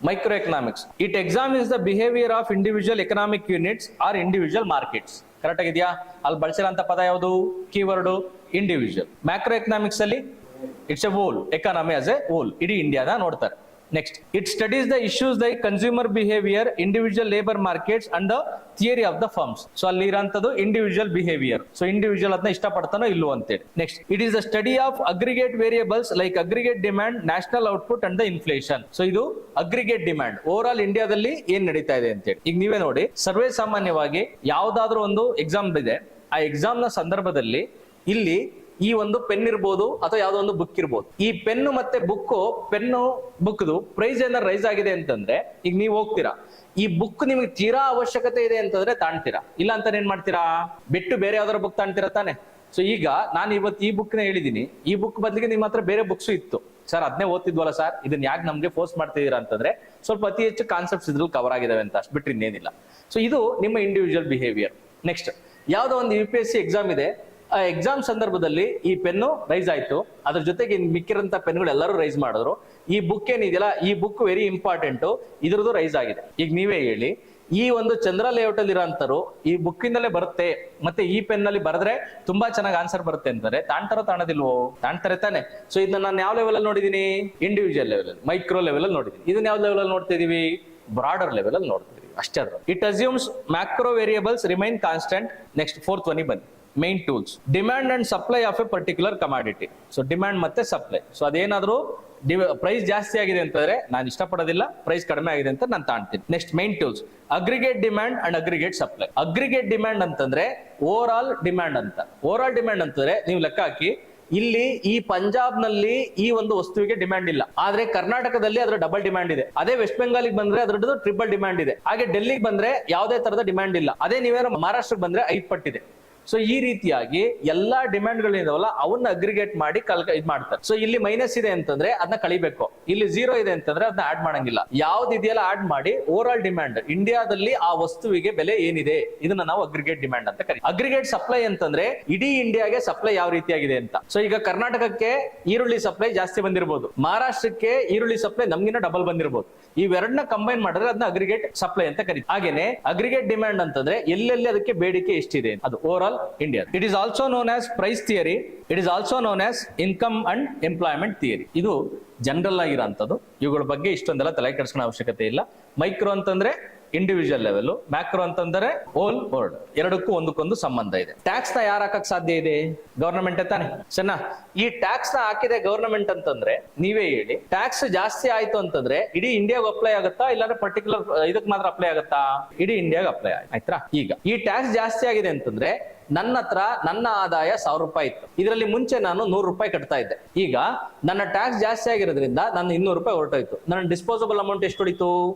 Micro economics. It examines the behavior of individual economic units or individual markets. Correct ಆಗಿದೆಯಾ? ಅಲ್ಲಿ ಬಳಸಿರೋಂಥ ಪದ ಯಾವುದು? Keyword individual. ಮ್ಯಾಕ್ರೋ ಎಕನಾಮಿಕ್ಸ್ ಅಲ್ಲಿ it's a whole, economy as a whole, ಇಡೀ ಇಂಡಿಯಾದ ನೋಡ್ತಾರೆ. Next, it studies the issues like consumer behaviour, individual labour markets and the theory of the firms. So ಅಲ್ಲಿ ಇರೋಂಥದ್ದು ಇಂಡಿವಿಜುವಲ್ ಬಿಹೇವಿಯರ್. ಸೊ ಇಂಡಿವಿಜುವಲ್ ಅದನ್ನ ಇಷ್ಟಪಡ್ತಾನೋ ಇಲ್ಲೋ ಅಂತೇಳಿ. Next, it is the study of aggregate variables like aggregate demand, national output and the inflation. So ಇದು aggregate demand, over all ಇಂಡಿಯಾದಲ್ಲಿ ಏನ್ ನಡೀತಾ ಇದೆ ಅಂತೇಳಿ. ಈಗ ನೀವೇ ನೋಡಿ, ಸರ್ವೇ ಸಾಮಾನ್ಯವಾಗಿ ಯಾವ್ದಾದ್ರು ಒಂದು ಎಕ್ಸಾಮ್ ಇದೆ, ಆ ಎಕ್ಸಾಮ್ ನ ಸಂದರ್ಭದಲ್ಲಿ ಇಲ್ಲಿ ಈ ಒಂದು ಪೆನ್ ಇರ್ಬೋದು ಅಥವಾ ಯಾವ್ದೋ ಒಂದು ಬುಕ್ ಇರ್ಬೋದು. ಈ ಪೆನ್ನು ಮತ್ತೆ ಪೆನ್ನು ಬುಕ್ದು ಪ್ರೈಸ್ ಏನಾರು ರೈಸ್ ಆಗಿದೆ ಅಂತಂದ್ರೆ, ಈಗ ನೀವು ಹೋಗ್ತೀರಾ, ಈ ಬುಕ್ ನಿಮ್ಗೆ ತೀರಾ ಅವಶ್ಯಕತೆ ಇದೆ ಅಂತಂದ್ರೆ ತಾಣ್ತೀರಾ, ಇಲ್ಲ ಅಂತ ಏನ್ ಮಾಡ್ತೀರಾ, ಬಿಟ್ಟು ಬೇರೆ ಯಾವ್ದಾರ ಬುಕ್ ತಾಣ್ತೀರಾ ತಾನೆ. ಸೊ ಈಗ ನಾನು ಇವತ್ತು ಈ ಬುಕ್ ನ ಹೇಳಿದೀನಿ, ಈ ಬುಕ್ ಬದಲಿಗೆ ನಿಮ್ಮ ಹತ್ರ ಬೇರೆ ಬುಕ್ಸ್ ಇತ್ತು, ಸರ್ ಅದನ್ನೇ ಓದ್ತಿದ್ವಲ್ಲ ಸರ್, ಇದನ್ನ ಯಾಕೆ ನಮ್ಗೆ ಫೋರ್ಸ್ ಮಾಡ್ತಿದೀರಾ ಅಂತಂದ್ರೆ ಸ್ವಲ್ಪ ಅತಿ ಹೆಚ್ಚು ಕಾನ್ಸೆಪ್ಟ್ಸ್ ಇದ್ರಲ್ಲಿ ಕವರ್ ಆಗಿದಾವೆ ಅಂತ, ಅಷ್ಟು ಬಿಟ್ರೆ ಇನ್ನೇನಿಲ್ಲ. ಸೊ ಇದು ನಿಮ್ಮ ಇಂಡಿವಿಜುವಲ್ ಬಿಹೇವಿಯರ್. ನೆಕ್ಸ್ಟ್, ಯಾವ್ದೋ ಒಂದು UPSC ಎಕ್ಸಾಮ್ ಇದೆ, ಆ ಎಕ್ಸಾಮ್ ಸಂದರ್ಭದಲ್ಲಿ ಈ ಪೆನ್ನು ರೈಸ್ ಆಯ್ತು, ಅದ್ರ ಜೊತೆಗೆ ಮಿಕ್ಕಿರಂತ ಪೆನ್ಗಳು ಎಲ್ಲರೂ ರೈಸ್ ಮಾಡಿದ್ರು. ಈ ಬುಕ್ ಏನಿದೆಯಲ್ಲ, ಈ ಬುಕ್ ವೆರಿ ಇಂಪಾರ್ಟೆಂಟ್, ಇದ್ರದ್ದು ರೈಸ್ ಆಗಿದೆ. ಈಗ ನೀವೇ ಹೇಳಿ, ಈ ಒಂದು ಚಂದ್ರ ಲೇಔಟ್ ಅಲ್ಲಿ ಇರೋಂಥವ್ರು ಈ ಬುಕ್ ಇಂದಲೇ ಬರುತ್ತೆ ಮತ್ತೆ ಈ ಪೆನ್ ಅಲ್ಲಿ ಬರೆದ್ರೆ ತುಂಬಾ ಚೆನ್ನಾಗಿ ಆನ್ಸರ್ ಬರುತ್ತೆ ಅಂತಾರೆ, ತಾಣ್ತಾರೋ ತಾಣದಿಲ್ವೋ? ತಾಣ್ತಾರೆ ತಾನೆ. ಸೊ ಇದನ್ನ ನಾನು ಯಾವ ಲೆವೆಲ್ ಅಲ್ಲಿ ನೋಡಿದೀನಿ? ಇಂಡಿವಿಜುವಲ್ ಲೆವೆಲ್ ಅಲ್ಲಿ, ಮೈಕ್ರೋ ಲೆವೆಲ್ ಅಲ್ಲಿ ನೋಡಿದೀನಿ. ಇದನ್ನ ಯಾವ ಲೆವೆಲ್ ಅಲ್ಲಿ ನೋಡ್ತಾ ಇದೀವಿ? ಬ್ರಾಡರ್ ಲೆವೆಲ್ ಅಲ್ಲಿ ನೋಡ್ತಾ ಇದೀವಿ ಅಷ್ಟೇ. It assumes macro variables remain constant. Next, fourth one ಬನ್ನಿ, main tools. Demand and supply of a particular commodity. So demand ಮತ್ತೆ ಸಪ್ಲೈ. ಸೊ ಅದೇನಾದ್ರೂ ಪ್ರೈಸ್ ಜಾಸ್ತಿ ಆಗಿದೆ ಅಂತಂದ್ರೆ ನಾನು ಇಷ್ಟಪಡೋದಿಲ್ಲ, ಪ್ರೈಸ್ ಕಡಿಮೆ ಆಗಿದೆ ಅಂತ ನಾನು ತಾಣ್ತೀನಿ. Next, main tools. Aggregate demand and aggregate supply. Aggregate demand ಅಂತಂದ್ರೆ ಓವರ್ ಆಲ್ ಡಿಮ್ಯಾಂಡ್ ಅಂತ. ಓವರ್ ಆಲ್ ಡಿಮ್ಯಾಂಡ್ ಅಂತಂದ್ರೆ ನೀವು ಲೆಕ್ಕ ಹಾಕಿ, ಇಲ್ಲಿ ಈ ಪಂಜಾಬ್ ನಲ್ಲಿ ಈ ಒಂದು ವಸ್ತುವಿಗೆ ಡಿಮ್ಯಾಂಡ್ ಇಲ್ಲ, ಆದ್ರೆ ಕರ್ನಾಟಕದಲ್ಲಿ ಅದರ ಡಬಲ್ ಡಿಮ್ಯಾಂಡ್ ಇದೆ. ಅದೇ ವೆಸ್ಟ್ ಬೆಂಗಾಲಿಗೆ ಬಂದ್ರೆ ಅದರದ್ದು ಟ್ರಿಬಲ್ ಡಿಮ್ಯಾಂಡ್ ಇದೆ. ಹಾಗೆ ಡೆಲ್ಲಿಗೆ ಬಂದ್ರೆ ಯಾವುದೇ ತರದ ಡಿಮ್ಯಾಂಡ್ ಇಲ್ಲ. ಅದೇ ನೀವೇನೋ ಮಹಾರಾಷ್ಟ್ರಕ್ಕೆ ಬಂದ್ರೆ 5 ಪಟ್ಟಿದೆ. ಸೊ ಈ ರೀತಿಯಾಗಿ ಎಲ್ಲಾ ಡಿಮ್ಯಾಂಡ್ ಗಳಿದಾವಲ್ಲ ಅವನ್ನ ಅಗ್ರಿಗೇಟ್ ಮಾಡಿ ಇದ್ ಮಾಡ್ತಾರೆ. ಸೊ ಇಲ್ಲಿ ಮೈನಸ್ ಇದೆ ಅಂತಂದ್ರೆ ಅದನ್ನ ಕಳಿಬೇಕು, ಇಲ್ಲಿ 0 ಇದೆ ಅಂತಂದ್ರೆ ಅದನ್ನ ಆಡ್ ಮಾಡಂಗಿಲ್ಲ. ಯಾವ್ದಿದೆಯಲ್ಲ ಆಡ್ ಮಾಡಿ ಓವರ್ ಆಲ್ ಡಿಮ್ಯಾಂಡ್, ಇಂಡಿಯಾದಲ್ಲಿ ಆ ವಸ್ತುವಿಗೆ ಬೆಲೆ ಏನಿದೆ ಇದನ್ನ ನಾವು ಅಗ್ರಿಗೇಟ್ ಡಿಮ್ಯಾಂಡ್ ಅಂತ ಕರೀತೀವಿ. ಅಗ್ರಿಗೇಟ್ ಸಪ್ಲೈ ಅಂತಂದ್ರೆ ಇಡೀ ಇಂಡಿಯಾಗೆ ಸಪ್ಲೈ ಯಾವ ರೀತಿಯಾಗಿದೆ ಅಂತ. ಸೊ ಈಗ ಕರ್ನಾಟಕಕ್ಕೆ ಈರುಳ್ಳಿ ಸಪ್ಲೈ ಜಾಸ್ತಿ ಬಂದಿರಬಹುದು, ಮಹಾರಾಷ್ಟ್ರಕ್ಕೆ ಈರುಳ್ಳಿ ಸಪ್ಲೈ ನಮ್ಗಿನ್ನ ಡಬಲ್ ಬಂದಿರಬಹುದು. ಇವೆರಡನ್ನ ಕಂಬೈನ್ ಮಾಡಿದ್ರೆ ಅದನ್ನ ಅಗ್ರಿಗೇಟ್ ಸಪ್ಲೈ ಅಂತ ಕರೀತೀವಿ. ಹಾಗೇನೆ ಅಗ್ರಿಗೇಟ್ ಡಿಮ್ಯಾಂಡ್ ಅಂತಂದ್ರೆ ಎಲ್ಲೆಲ್ಲಿ ಅದಕ್ಕೆ ಬೇಡಿಕೆ ಎಷ್ಟಿದೆ ಅದು over all India. It is also known as price theory. It is also known as income and employment theory. ಇದು ಜನರಲ್ ಆಗಿರೋಂಥದ್ದು. ಇವುಗಳ ಬಗ್ಗೆ ಇಷ್ಟೊಂದೆಲ್ಲ ತಲೆ ಕೆಡಿಸ್ಕೊಳ್ಳೋ ಅವಶ್ಯಕತೆ ಇಲ್ಲ. ಮೈಕ್ರೋ ಅಂತಂದ್ರೆ ಇಂಡಿವಿಜುವಲ್ ಲೆವೆಲ್, ಮ್ಯಾಕ್ರೋ ಅಂತಂದ್ರೆ ಹೋಲ್ ವರ್ಲ್ಡ್. ಎರಡಕ್ಕೂ ಒಂದಕ್ಕೊಂದು ಸಂಬಂಧ ಇದೆ. ಟ್ಯಾಕ್ಸ್ ನ ಯಾರು ಹಾಕಕ್ ಸಾಧ್ಯ ಇದೆ? ಗವರ್ನಮೆಂಟ್ ತಾನೆ. ಸಣ್ಣ ಈ ಟ್ಯಾಕ್ಸ್ ನ ಹಾಕಿದೆ ಗವರ್ನಮೆಂಟ್ ಅಂತಂದ್ರೆ ನೀವೇ ಹೇಳಿ, ಟ್ಯಾಕ್ಸ್ ಜಾಸ್ತಿ ಆಯ್ತು ಅಂತಂದ್ರೆ ಇಡೀ ಇಂಡಿಯಾಗ ಅಪ್ಲೈ ಆಗುತ್ತಾ, ಇಲ್ಲಾಂದ್ರೆ ಪರ್ಟಿಕ್ಯುಲರ್ ಇದಕ್ ಮಾತ್ರ ಅಪ್ಲೈ ಆಗುತ್ತಾ? ಇಡೀ ಇಂಡಿಯಾಗ ಅಪ್ಲೈ ಆಯ್ತಾ? ಈಗ ಈ ಟ್ಯಾಕ್ಸ್ ಜಾಸ್ತಿ ಆಗಿದೆ ಅಂತಂದ್ರೆ ನನ್ನ ಹತ್ರ ನನ್ನ ಆದಾಯ 1000 ರೂಪಾಯಿ ಇತ್ತು, ಇದರಲ್ಲಿ ಮುಂಚೆ ನಾನು 100 ರೂಪಾಯಿ ಕಟ್ತಾ ಇದ್ದೆ. ಈಗ ನನ್ನ ಟ್ಯಾಕ್ಸ್ ಜಾಸ್ತಿ ಆಗಿರೋದ್ರಿಂದ ನನ್ನ 200 ರೂಪಾಯಿ ಹೊರಟೋಯ್ತು. ನನ್ನ ಡಿಸ್ಪೋಸಬಲ್ ಅಮೌಂಟ್ ಎಷ್ಟು ಹೊಡಿತು?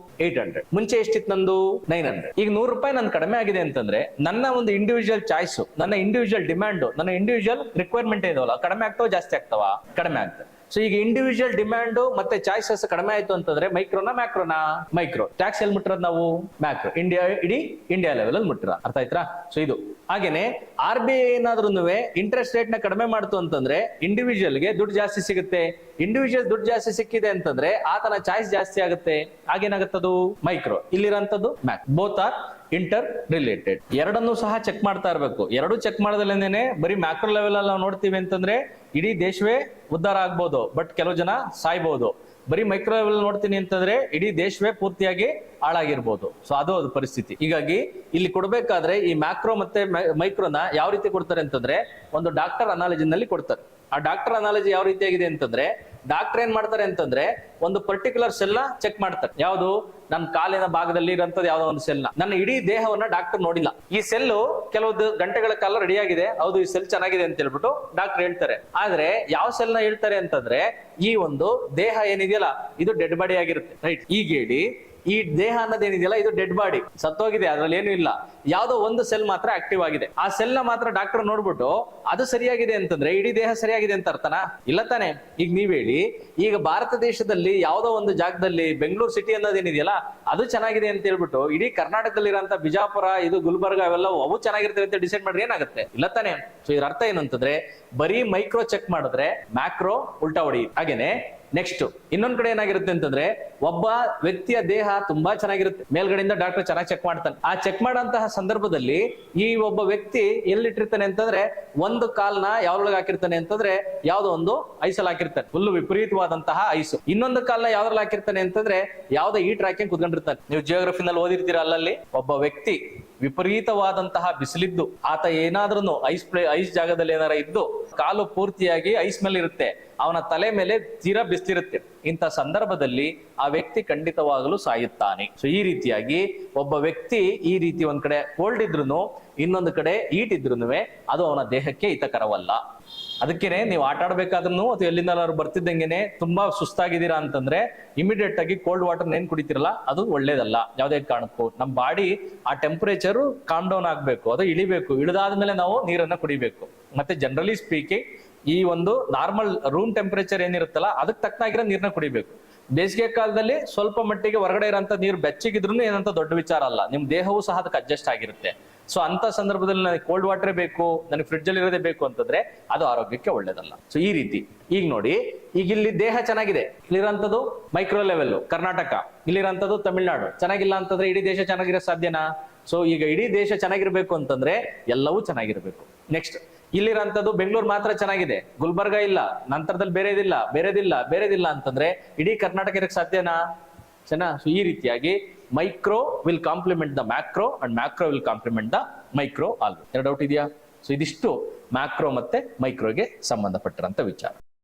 800. ಮುಂಚೆ ಎಷ್ಟಿತ್ತು ನಂದು? 900. ಈಗ 100 ರೂಪಾಯಿ ನನ್ ಕಡಿಮೆ ಆಗಿದೆ ಅಂತಂದ್ರೆ ನನ್ನ ಒಂದು ಇಂಡಿವಿಜುವಲ್ ಚಾಯ್ಸ್, ನನ್ನ ಇಂಡಿವಿಜುವಲ್ ಡಿಮ್ಯಾಂಡ್, ನನ್ನ ಇಂಡಿವಿಜುವಲ್ ರಿಕ್ವೈರ್ಮೆಂಟ್ ಇದಾವಲ್ಲ, ಕಡಿಮೆ ಆಗ್ತಾವ ಜಾಸ್ತಿ ಆಗ್ತಾವ? ಕಡಿಮೆ ಆಗ್ತದೆ. ಸೊ ಈಗ ಇಂಡಿವಿಜುವಲ್ ಡಿಮ್ಯಾಂಡ್ ಮತ್ತೆ ಚಾಯ್ಸಸ್ ಕಡಿಮೆ ಆಯ್ತು ಅಂತಂದ್ರೆ ಮೈಕ್ರೋನಾ ಮ್ಯಾಕ್ರೋನಾ? ಮೈಕ್ರೋ. ಟ್ಯಾಕ್ಸ್ ಎಲ್ಲಿ ಮುಟ್ಟಿರೋದು ನಾವು? ಮ್ಯಾಕ್ರೋ. ಇಡೀ ಇಂಡಿಯಾ ಲೆವೆಲ್ ಅಲ್ಲಿ ಮುಟ್ಟಿರ. ಅರ್ಥ ಆಯ್ತಾ? ಸೊ ಇದು ಹಾಗೇನೆ RBI ಏನಾದ್ರೂ ಇಂಟ್ರೆಸ್ಟ್ ರೇಟ್ ನ ಕಡಿಮೆ ಮಾಡ್ತು ಅಂತಂದ್ರೆ ಇಂಡಿವಿಜುವಲ್ ಗೆ ದುಡ್ಡು ಜಾಸ್ತಿ ಸಿಗುತ್ತೆ. ಇಂಡಿವಿಜುವಲ್ ದುಡ್ಡು ಜಾಸ್ತಿ ಸಿಕ್ಕಿದೆ ಅಂತಂದ್ರೆ ಆತನ ಚಾಯ್ಸ್ ಜಾಸ್ತಿ ಆಗುತ್ತೆ. ಆಗೇನಾಗುತ್ತದು? ಮೈಕ್ರೋ. ಇಲ್ಲಿರಂತದ್ದು ಮ್ಯಾಕ್. Both are interrelated. ಎರಡನ್ನೂ ಸಹ ಚೆಕ್ ಮಾಡ್ತಾ ಇರಬೇಕು. ಎರಡು ಚೆಕ್ ಮಾಡದಲ್ಲೇನೆ ಬರೀ ಮ್ಯಾಕ್ರೋ ಲೆವೆಲ್ ಅಲ್ಲಿ ನಾವು ನೋಡ್ತೀವಿ ಅಂತಂದ್ರೆ ಇಡೀ ದೇಶವೇ ಉದ್ಧಾರ ಆಗ್ಬೋದು, ಬಟ್ ಕೆಲವು ಜನ ಸಾಯ್ಬಹುದು. ಬರೀ ಮೈಕ್ರೋ ಲೆವೆಲ್ ನೋಡ್ತೀನಿ ಅಂತಂದ್ರೆ ಇಡೀ ದೇಶವೇ ಪೂರ್ತಿಯಾಗಿ ಹಾಳಾಗಿರ್ಬೋದು. ಸೊ ಅದು ಪರಿಸ್ಥಿತಿ. ಹೀಗಾಗಿ ಇಲ್ಲಿ ಕೊಡ್ಬೇಕಾದ್ರೆ ಈ ಮ್ಯಾಕ್ರೋ ಮತ್ತೆ ಮೈಕ್ರೋನ ಯಾವ ರೀತಿ ಕೊಡ್ತಾರೆ ಅಂತಂದ್ರೆ ಒಂದು ಡಾಕ್ಟರ್ ಅನಾಲಜಿ ನಲ್ಲಿ ಕೊಡ್ತಾರೆ. ಆ ಡಾಕ್ಟರ್ ಅನಾಲಜಿ ಯಾವ ರೀತಿಯಾಗಿದೆ ಅಂತಂದ್ರೆ ಡಾಕ್ಟರ್ ಏನ್ ಮಾಡ್ತಾರೆ ಅಂತಂದ್ರೆ ಒಂದು ಪರ್ಟಿಕ್ಯುಲರ್ ಸೆಲ್ ನ ಚೆಕ್ ಮಾಡ್ತಾರೆ. ಯಾವುದು? ನನ್ನ ಕಾಲಿನ ಭಾಗದಲ್ಲಿ ಇರೋಂಥದ್ದು ಯಾವ್ದೋ ಒಂದು ಸೆಲ್ ನ. ನನ್ನ ಇಡೀ ದೇಹವನ್ನ ಡಾಕ್ಟರ್ ನೋಡಿಲ್ಲ. ಈ ಸೆಲ್ ಕೆಲವು ಗಂಟೆಗಳ ಕಾಲ ರೆಡಿ ಆಗಿದೆ, ಹೌದು ಈ ಸೆಲ್ ಚೆನ್ನಾಗಿದೆ ಅಂತ ಹೇಳ್ಬಿಟ್ಟು ಡಾಕ್ಟರ್ ಹೇಳ್ತಾರೆ. ಆದ್ರೆ ಯಾವ ಸೆಲ್ ನ ಹೇಳ್ತಾರೆ ಅಂತಂದ್ರೆ ಈ ಒಂದು ದೇಹ ಏನಿದೆಯಲ್ಲ ಇದು ಡೆಡ್ ಬಾಡಿ ಆಗಿರುತ್ತೆ. ರೈಟ್? ಈಗ ಹೇಳಿ, ಈ ದೇಹ ಅನ್ನೋದೇನಿದೆಯಲ್ಲ ಇದು ಡೆಡ್ ಬಾಡಿ, ಸತ್ತೋಗಿದೆ, ಅದ್ರಲ್ಲಿ ಏನು ಇಲ್ಲ. ಯಾವ್ದೋ ಒಂದು ಸೆಲ್ ಮಾತ್ರ ಆಕ್ಟಿವ್ ಆಗಿದೆ. ಆ ಸೆಲ್ ನ ಮಾತ್ರ ಡಾಕ್ಟರ್ ನೋಡ್ಬಿಟ್ಟು ಅದು ಸರಿಯಾಗಿದೆ ಅಂತಂದ್ರೆ ಇಡೀ ದೇಹ ಸರಿಯಾಗಿದೆ ಅಂತ ಅರ್ಥನಾ? ಇಲ್ಲ ತಾನೆ. ಈಗ ನೀವ್ ಹೇಳಿ, ಈಗ ಭಾರತ ದೇಶದಲ್ಲಿ ಯಾವ್ದೋ ಒಂದು ಜಾಗದಲ್ಲಿ ಬೆಂಗಳೂರು ಸಿಟಿ ಅನ್ನೋದೇನಿದೆಯಲ್ಲ ಅದು ಚೆನ್ನಾಗಿದೆ ಅಂತ ಹೇಳ್ಬಿಟ್ಟು ಇಡೀ ಕರ್ನಾಟಕದಲ್ಲಿರೋಂಥ ಬಿಜಾಪುರ, ಇದು ಗುಲ್ಬರ್ಗ, ಅವೆಲ್ಲ ಅವು ಚೆನ್ನಾಗಿರ್ತವೆ ಅಂತ ಡಿಸೈಡ್ ಮಾಡ್ರಿ ಏನಾಗುತ್ತೆ? ಇಲ್ಲ ತಾನೆ. ಸೊ ಇದ್ರ ಅರ್ಥ ಏನು ಅಂತಂದ್ರೆ ಬರೀ ಮೈಕ್ರೋ ಚೆಕ್ ಮಾಡಿದ್ರೆ ಮ್ಯಾಕ್ರೋ ಉಲ್ಟಾ ಹೊಡಿ. ಹಾಗೇನೆ ನೆಕ್ಸ್ಟ್ ಇನ್ನೊಂದ್ ಕಡೆ ಏನಾಗಿರುತ್ತೆ ಅಂತಂದ್ರೆ ಒಬ್ಬ ವ್ಯಕ್ತಿಯ ದೇಹ ತುಂಬಾ ಚೆನ್ನಾಗಿರುತ್ತೆ, ಮೇಲ್ಗಡೆಯಿಂದ ಡಾಕ್ಟರ್ ಚೆನ್ನಾಗಿ ಚೆಕ್ ಮಾಡ್ತಾನೆ. ಆ ಚೆಕ್ ಮಾಡೋಂತಹ ಸಂದರ್ಭದಲ್ಲಿ ಈ ಒಬ್ಬ ವ್ಯಕ್ತಿ ಎಲ್ಲಿಟ್ಟಿರ್ತಾನೆ ಅಂತಂದ್ರೆ ಒಂದು ಕಾಲ್ನ ಯಾವ್ದ್ರೊಳಗೆ ಹಾಕಿರ್ತಾನೆ ಅಂತಂದ್ರೆ ಯಾವ್ದೋ ಒಂದು ಐಸಲ್ಲಿ ಹಾಕಿರ್ತಾನೆ, ಫುಲ್ ವಿಪರೀತವಾದಂತಹ ಐಸು. ಇನ್ನೊಂದು ಕಾಲ್ನ ಯಾವ್ದ್ರಲ್ಲಿ ಹಾಕಿರ್ತಾನೆ ಅಂತಂದ್ರೆ ಯಾವ್ದೋ ಈಟ್ ಹಾಕಿ ಕುತ್ಕೊಂಡಿರ್ತಾನೆ. ನೀವು ಜಿಯೋಗ್ರಫಿನಲ್ಲಿ ಓದಿರ್ತೀರ, ಅಲ್ಲಲ್ಲಿ ಒಬ್ಬ ವ್ಯಕ್ತಿ ವಿಪರೀತವಾದಂತಹ ಬಿಸಿಲಿದ್ದು ಆತ ಏನಾದ್ರೂ ಐಸ್ ಜಾಗದಲ್ಲಿ ಏನಾರ ಇದ್ದು ಕಾಲು ಪೂರ್ತಿಯಾಗಿ ಐಸ್ ಮೇಲೆ ಇರುತ್ತೆ, ಅವನ ತಲೆ ಮೇಲೆ ತೀರಾ ಬಿಸಿಲಿರುತ್ತೆ. ಇಂಥ ಸಂದರ್ಭದಲ್ಲಿ ಆ ವ್ಯಕ್ತಿ ಖಂಡಿತವಾಗಲೂ ಸಾಯುತ್ತಾನೆ. ಸೊ ಈ ರೀತಿಯಾಗಿ ಒಬ್ಬ ವ್ಯಕ್ತಿ ಈ ರೀತಿ ಒಂದ್ ಕಡೆ ಕೋಲ್ಡ್ ಇದ್ರೂ ಇನ್ನೊಂದು ಕಡೆ ಈಟ್ ಇದ್ರೂ ಅದು ಅವನ ದೇಹಕ್ಕೆ ಹಿತಕರವಲ್ಲ. ಅದಕ್ಕೇನೆ ನೀವು ಆಟ ಆಡ್ಬೇಕಾದ್ರೂ ಅಥವಾ ಎಲ್ಲಿಂದ ಬರ್ತಿದ್ದಂಗೆನೆ ತುಂಬಾ ಸುಸ್ತಾಗಿದ್ದೀರಾ ಅಂತಂದ್ರೆ ಇಮಿಡಿಯೇಟ್ ಆಗಿ ಕೋಲ್ಡ್ ವಾಟರ್ ಏನ್ ಕುಡಿತಿರಲ್ಲ ಅದು ಒಳ್ಳೇದಲ್ಲ. ಯಾವುದೇ ಕಾರಣಕ್ಕೂ ನಮ್ಮ ಬಾಡಿ ಆ ಟೆಂಪರೇಚರ್ ಕಾಮ್ ಡೌನ್ ಆಗ್ಬೇಕು, ಅದು ಇಳಿಬೇಕು. ಇಳಿದಾದ್ಮೇಲೆ ನಾವು ನೀರನ್ನ ಕುಡಿಬೇಕು. ಮತ್ತೆ ಜನರಲಿ ಸ್ಪೀಕಿಂಗ್ ಈ ಒಂದು ನಾರ್ಮಲ್ ರೂಮ್ ಟೆಂಪರೇಚರ್ ಏನಿರುತ್ತಲ್ಲ ಅದಕ್ಕೆ ತಕ್ಕನಾಗಿರೋ ನೀರ್ನ ಕುಡಿಬೇಕು. ಬೇಸಿಗೆ ಕಾಲದಲ್ಲಿ ಸ್ವಲ್ಪ ಮಟ್ಟಿಗೆ ಹೊರಗಡೆ ಇರೋಂಥ ನೀರು ಬೆಚ್ಚಗಿದ್ರು ಏನಂತ ದೊಡ್ಡ ವಿಚಾರ ಅಲ್ಲ, ನಿಮ್ ದೇಹವೂ ಸಹ ಅದಕ್ಕೆ ಅಡ್ಜಸ್ಟ್ ಆಗಿರುತ್ತೆ. ಸೊ ಅಂತ ಸಂದರ್ಭದಲ್ಲಿ ನನಗೆ ಕೋಲ್ಡ್ ವಾಟರ್ ಬೇಕು, ನನಗೆ ಫ್ರಿಡ್ಜ್ ಅಲ್ಲಿ ಇರೋದೇ ಬೇಕು ಅಂತಂದ್ರೆ ಅದು ಆರೋಗ್ಯಕ್ಕೆ ಒಳ್ಳೇದಲ್ಲ. ಸೊ ಈ ರೀತಿ ಈಗ ನೋಡಿ, ಈಗ ಇಲ್ಲಿ ದೇಹ ಚೆನ್ನಾಗಿದೆ, ಇಲ್ಲಿರೋಂಥದ್ದು ಮೈಕ್ರೋ ಲೆವೆಲ್ ಕರ್ನಾಟಕ, ಇಲ್ಲಿರೋಂಥದ್ದು ತಮಿಳ್ನಾಡು. ಚೆನ್ನಾಗಿಲ್ಲ ಅಂತಂದ್ರೆ ಇಡೀ ದೇಶ ಚೆನ್ನಾಗಿರೋ ಸಾಧ್ಯನಾ? ಸೊ ಈಗ ಇಡೀ ದೇಶ ಚೆನ್ನಾಗಿರ್ಬೇಕು ಅಂತಂದ್ರೆ ಎಲ್ಲವೂ ಚೆನ್ನಾಗಿರ್ಬೇಕು. ನೆಕ್ಸ್ಟ್ ಇಲ್ಲಿರೋಂಥದ್ದು ಬೆಂಗಳೂರು ಮಾತ್ರ ಚೆನ್ನಾಗಿದೆ, ಗುಲ್ಬರ್ಗ ಇಲ್ಲ, ನಂತರದಲ್ಲಿ ಬೇರೆದಿಲ್ಲ ಅಂತಂದ್ರೆ ಇಡೀ ಕರ್ನಾಟಕ ಇರಕ್ಕೆ ಸಾಧ್ಯನಾ? ಸರಿನಾ? ಸೊ ಈ ರೀತಿಯಾಗಿ micro will complement the macro and macro will complement the micro always. ಎರಡು ಡೌಟ್ ಇದೆಯಾ? ಸೊ ಇದಿಷ್ಟು ಮ್ಯಾಕ್ರೋ ಮತ್ತೆ ಮೈಕ್ರೋಗೆ ಸಂಬಂಧಪಟ್ಟಿರಂತ ವಿಚಾರ.